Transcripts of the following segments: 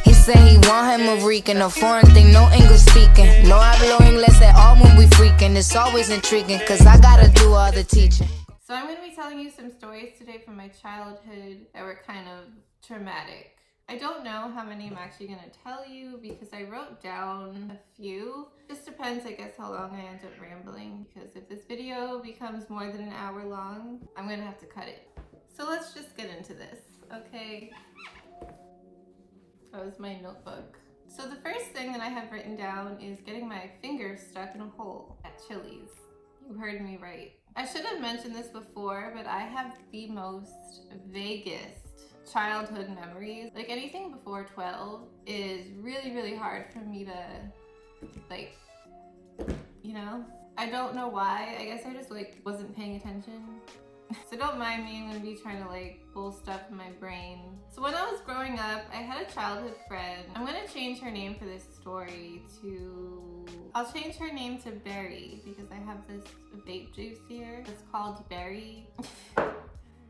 He said he want him a Rican, a foreign thing, no English speaking. No hablo inglés at all when we freaking. It's always intriguing, cause I gotta do all the teaching. So I'm going to be telling you some stories today from my childhood that were kind of traumatic. I don't know how many I'm actually going to tell you because I wrote down a few. Just depends, I guess, how long I end up rambling, because if this video becomes more than an hour long, I'm going to have to cut it. So let's just get into this, okay? That was my notebook. So the first thing that I have written down is getting my finger stuck in a hole at Chili's. You heard me right. I should have mentioned this before, but I have the most vaguest childhood memories. Like anything before 12 is really, really hard for me to, like, you know? I don't know why. I guess I just like wasn't paying attention. So don't mind me, I'm gonna be trying to like pull stuff in my brain. So when I was growing up, I had a childhood friend. I'm gonna change her name for this story to... I'll change her name to Berry because I have this vape juice here. It's called Berry,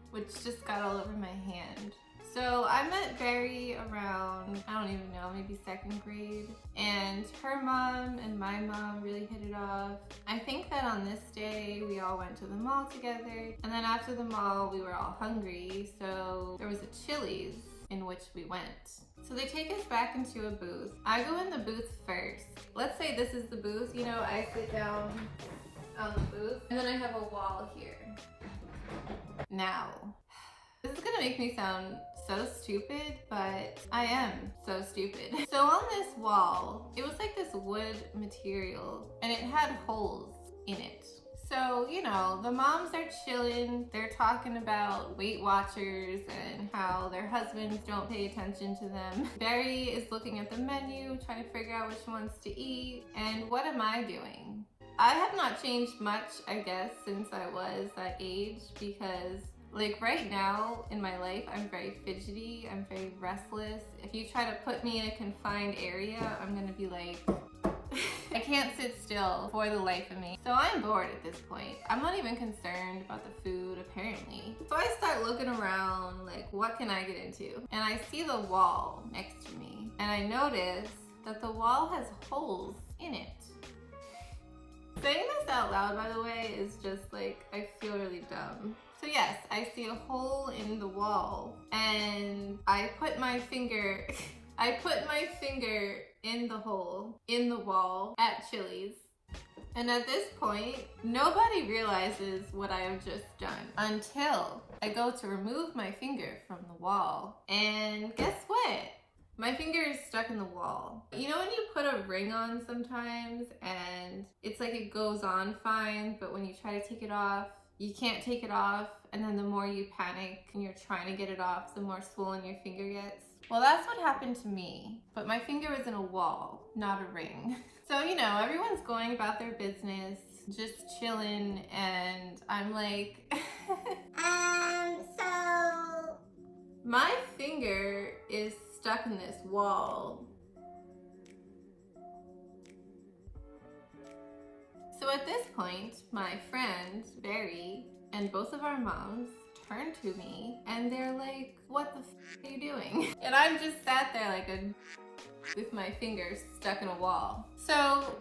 which just got all over my hand. So I met Berry around, I don't even know, maybe second grade. And her mom and my mom really hit it off. I think that on this day, we all went to the mall together. And then after the mall, we were all hungry. So there was a Chili's in which we went. So they take us back into a booth. I go in the booth first. Let's say this is the booth. You know, I sit down on the booth and then I have a wall here. Now, this is gonna make me sound so stupid, but I am so stupid. So on this wall, it was like this wood material and it had holes in it. So, you know, the moms are chilling. They're talking about Weight Watchers and how their husbands don't pay attention to them. Berry is looking at the menu, trying to figure out what she wants to eat. And what am I doing? I have not changed much, I guess, since I was that age, because like right now in my life, I'm very fidgety, I'm very restless. If you try to put me in a confined area, I'm gonna be like, I can't sit still for the life of me. So I'm bored at this point. I'm not even concerned about the food, apparently. So I start looking around, like, what can I get into? And I see the wall next to me. And I notice that the wall has holes in it. Saying this out loud, by the way, is just like, I feel really dumb. So yes, I see a hole in the wall and I put my finger, in the hole in the wall at Chili's. And at this point, nobody realizes what I have just done until I go to remove my finger from the wall. And guess what? My finger is stuck in the wall. You know when you put a ring on sometimes and it's like it goes on fine, but when you try to take it off, you can't take it off, and then the more you panic and you're trying to get it off, the more swollen your finger gets. Well, that's what happened to me, but my finger was in a wall, not a ring. So, you know, everyone's going about their business, just chilling, and I'm like, so... My finger is stuck in this wall. So at this point, my friend, Berry, and both of our moms turn to me and they're like, what the f are you doing? And I'm just sat there like with my fingers stuck in a wall. So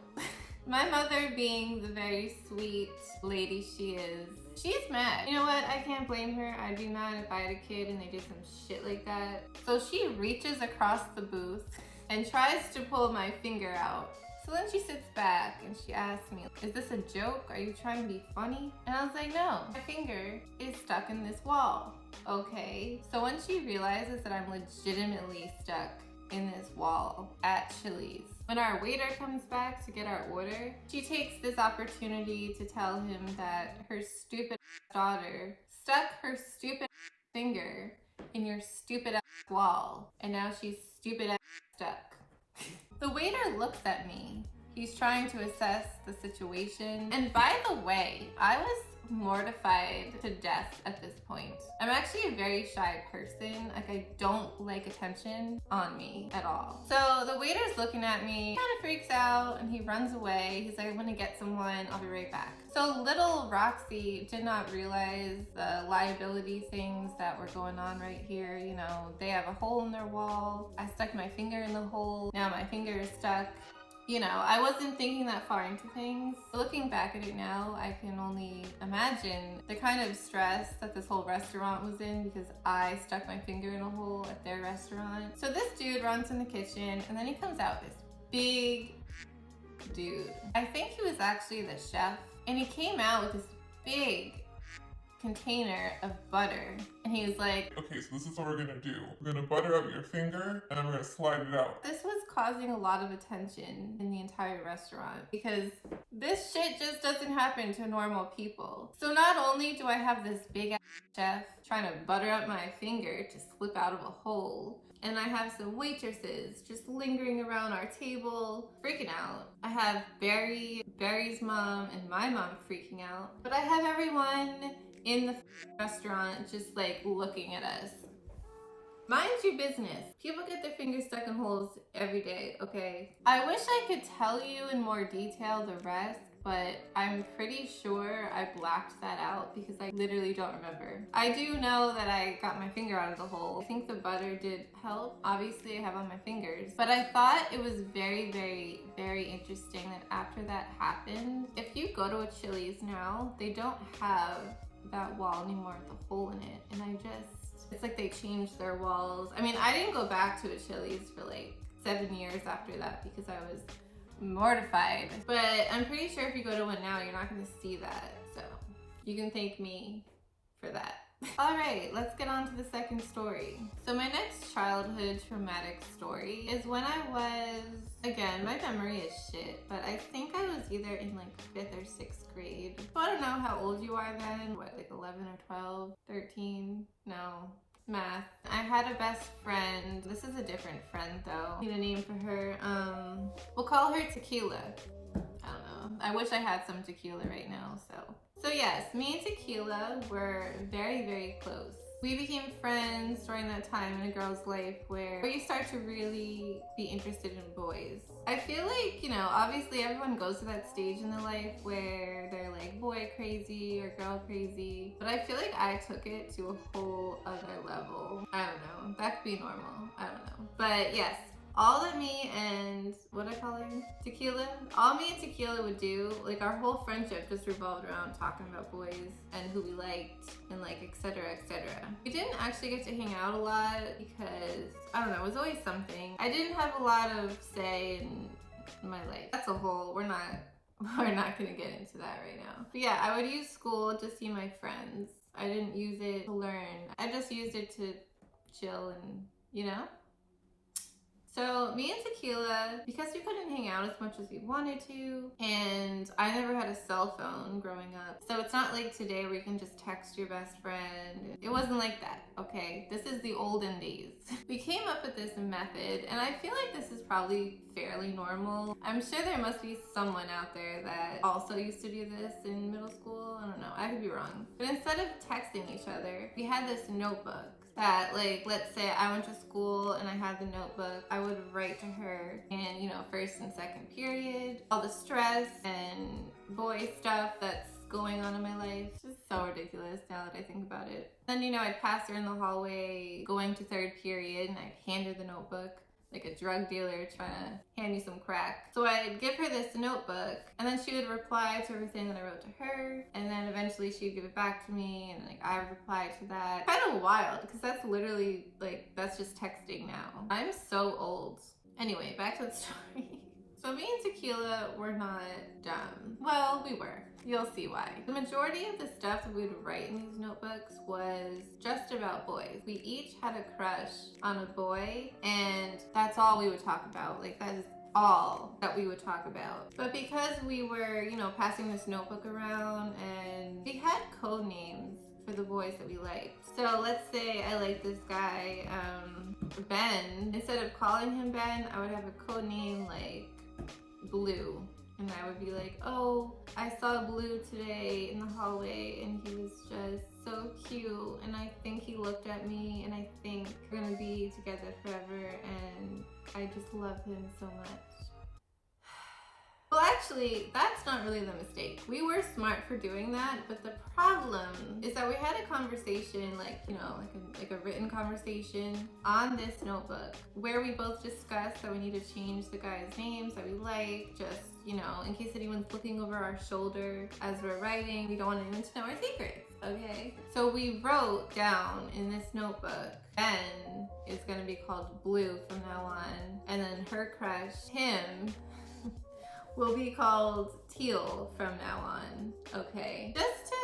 my mother, being the very sweet lady she is, she's mad. You know what? I can't blame her. I'd be mad if I had a kid and they did some shit like that. So she reaches across the booth and tries to pull my finger out. So then she sits back and she asks me, is this a joke? Are you trying to be funny? And I was like, no, my finger is stuck in this wall. Okay. So when she realizes that I'm legitimately stuck in this wall at Chili's, when our waiter comes back to get our order, she takes this opportunity to tell him that her stupid daughter stuck her stupid finger in your stupid wall, and now she's stupid stuck. The waiter looks at me He's trying to assess the situation. And by the way, I was mortified to death at this point. I'm actually a very shy person. Like, I don't like attention on me at all. So the waiter's looking at me, kind of freaks out, and he runs away. He's like, I'm gonna get someone, I'll be right back. So little Roxy did not realize the liability things that were going on right here. You know, they have a hole in their wall. I stuck my finger in the hole. Now my finger is stuck. You know, I wasn't thinking that far into things. Looking back at it now, I can only imagine the kind of stress that this whole restaurant was in because I stuck my finger in a hole at their restaurant. So this dude runs in the kitchen and then he comes out, this big dude. I think he was actually the chef, and he came out with this big container of butter, and he was like, okay, so this is what we're gonna do. We're gonna butter up your finger and then we're gonna slide it out. this was causing a lot of attention in the entire restaurant because this shit just doesn't happen to normal people. So not only do I have this big ass chef trying to butter up my finger to slip out of a hole, and I have some waitresses just lingering around our table, freaking out. I have Barry's mom, and my mom freaking out. But I have everyone in the restaurant just like looking at us. Mind your business. People get their fingers stuck in holes every day, okay? I wish I could tell you in more detail the rest, but I'm pretty sure I blacked that out because I literally don't remember. I do know that I got my finger out of the hole. I think the butter did help. Obviously I have on my fingers, but I thought it was very, very, very interesting that after that happened, if you go to a Chili's now, they don't have that wall anymore with the hole in it. And it's like they changed their walls. I mean, I didn't go back to a Chili's for like 7 years after that because I was mortified. But I'm pretty sure if you go to one now, you're not gonna see that. So you can thank me for that. All right, let's get on to the second story. So my next childhood traumatic story is when I was, again, my memory is shit, but I think I was either in like 5th or 6th grade. So I don't know how old you are then, what, like 11 or 12, 13? No. Math. I had a best friend. This is a different friend though. I need a name for her. We'll call her Tequila. I don't know. I wish I had some tequila right now, So yes, me and Tequila were very, very close. We became friends during that time in a girl's life where you start to really be interested in boys. I feel like, you know, obviously everyone goes to that stage in their life where they're like boy crazy or girl crazy, but I feel like I took it to a whole other level. I don't know, that could be normal, I don't know. But yes, all that me and, what I call her? Tequila? All me and Tequila would do, like our whole friendship just revolved around talking about boys and who we liked and like etc, etc. We didn't actually get to hang out a lot because, I don't know, it was always something. I didn't have a lot of say in my life. That's a whole, we're not gonna get into that right now. But yeah, I would use school to see my friends. I didn't use it to learn. I just used it to chill and, you know? So me and Tequila, because we couldn't hang out as much as we wanted to, and I never had a cell phone growing up. So it's not like today where you can just text your best friend. It wasn't like that, okay? This is the olden days. We came up with this method, and I feel like this is probably fairly normal. I'm sure there must be someone out there that also used to do this in middle school. I don't know, I could be wrong. But instead of texting each other, we had this notebook that, like, let's say I went to school and I had the notebook, I would write to her in, you know, first and second period, all the stress and boy stuff that's going on in my life. It's just so ridiculous now that I think about it. Then, you know, I'd pass her in the hallway going to third period and I'd hand her the notebook, like a drug dealer trying to hand me some crack. So I'd give her this notebook, and then she would reply to everything that I wrote to her, and then eventually she'd give it back to me, and like I would reply to that. Kind of wild, because that's literally, like, that's just texting now. I'm so old. Anyway, back to the story. So me and Tequila were not dumb. Well, we were. You'll see why. The majority of the stuff that we would write in these notebooks was just about boys. We each had a crush on a boy, and that's all we would talk about. Like, that is all that we would talk about. But because we were, you know, passing this notebook around, and we had code names for the boys that we liked. So let's say I like this guy, Ben. Instead of calling him Ben, I would have a code name like Blue. And I would be like, oh, I saw Blue today in the hallway and he was just so cute. And I think he looked at me and I think we're gonna be together forever and I just love him so much. Well, actually, that's not really the mistake. We were smart for doing that, but the problem is that we had a conversation, like, you know, like a written conversation on this notebook where we both discussed that we need to change the guys' names that we like, just, you know, in case anyone's looking over our shoulder as we're writing, we don't want anyone to know our secrets, okay? So we wrote down in this notebook, Ben is gonna be called Blue from now on, and then her crush, him, will be called Teal from now on, okay? Just to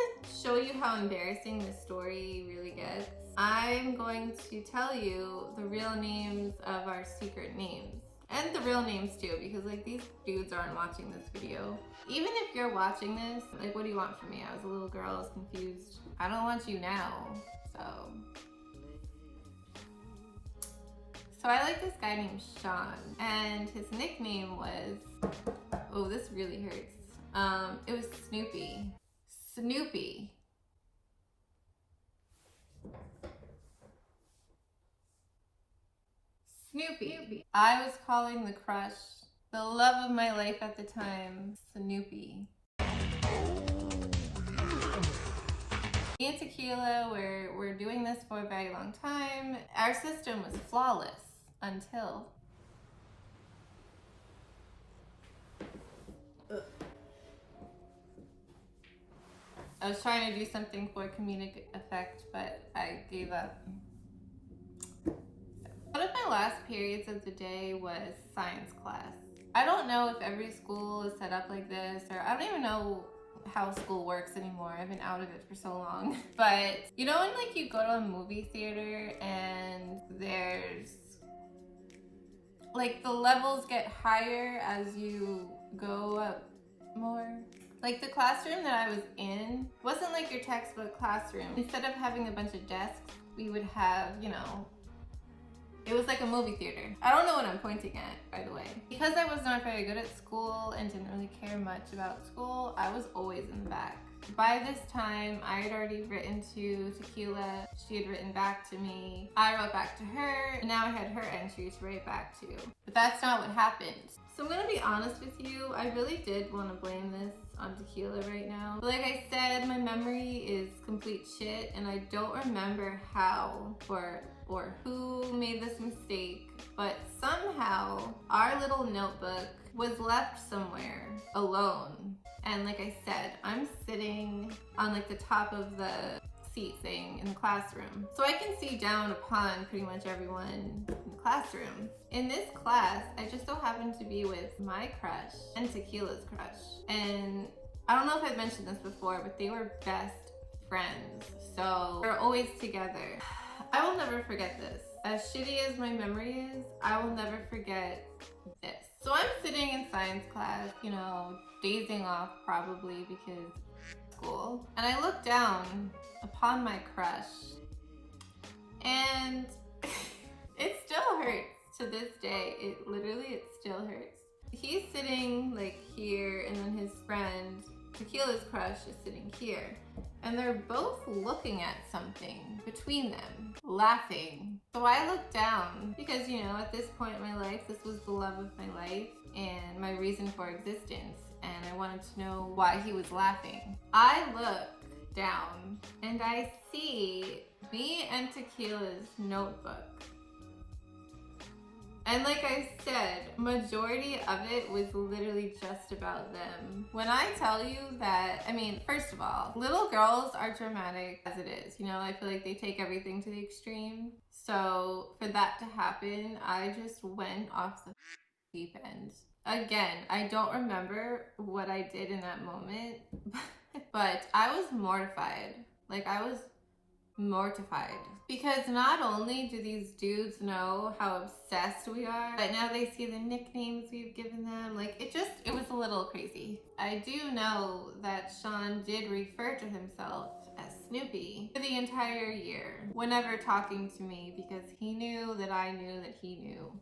show you how embarrassing this story really gets, I'm going to tell you the real names of our secret names. And the real names too, because like these dudes aren't watching this video. Even if you're watching this, like what do you want from me? I was a little girl, I was confused. I don't want you now, so. So I like this guy named Sean, and his nickname was, oh, this really hurts. It was Snoopy. Snoopy. Snoopy. I was calling the crush, the love of my life at the time, Snoopy. Me and Tequila, we're doing this for a very long time. Our system was flawless until I was trying to do something for comedic effect, but I gave up. One of my last periods of the day was science class. I don't know if every school is set up like this, or I don't even know how school works anymore. I've been out of it for so long. But you know when like you go to a movie theater and there's like the levels get higher as you go up more? Like the classroom that I was in wasn't like your textbook classroom. Instead of having a bunch of desks, we would have, you know, it was like a movie theater. I don't know what I'm pointing at, by the way. Because I was not very good at school and didn't really care much about school, I was always in the back. By this time, I had already written to Tequila. She had written back to me. I wrote back to her, and now I had her entry to write back to. But that's not what happened. So I'm gonna be honest with you, I really did want to blame this on Tequila right now. But like I said, my memory is complete shit, and I don't remember how or who made this mistake, but somehow our little notebook was left somewhere alone. And like I said, I'm sitting on like the top of the seat thing in the classroom. So I can see down upon pretty much everyone in the classroom. In this class, I just so happened to be with my crush and Tequila's crush. And I don't know if I've mentioned this before, but they were best friends. So they're always together. I will never forget this. As shitty as my memory is, I will never forget this. So I'm sitting in science class, you know, dazing off probably because school. And I look down upon my crush and it still hurts to this day. It still hurts. He's sitting like here and then his friend, Tequila's crush, is sitting here. And they're both looking at something between them, laughing. So I look down because, you know, at this point in my life, this was the love of my life and my reason for existence. And I wanted to know why he was laughing. I look down and I see me and Tequila's notebook. And like I said, majority of it was literally just about them. When I tell you that, I mean, first of all, little girls are dramatic as it is. You know, I feel like they take everything to the extreme. So for that to happen, I just went off the deep end. Again, I don't remember what I did in that moment, but I was mortified. Like I was mortified because not only do these dudes know how obsessed we are, but now they see the nicknames we've given them. Like it was a little crazy. I do know that Sean did refer to himself as Snoopy for the entire year whenever talking to me because he knew that I knew that he knew.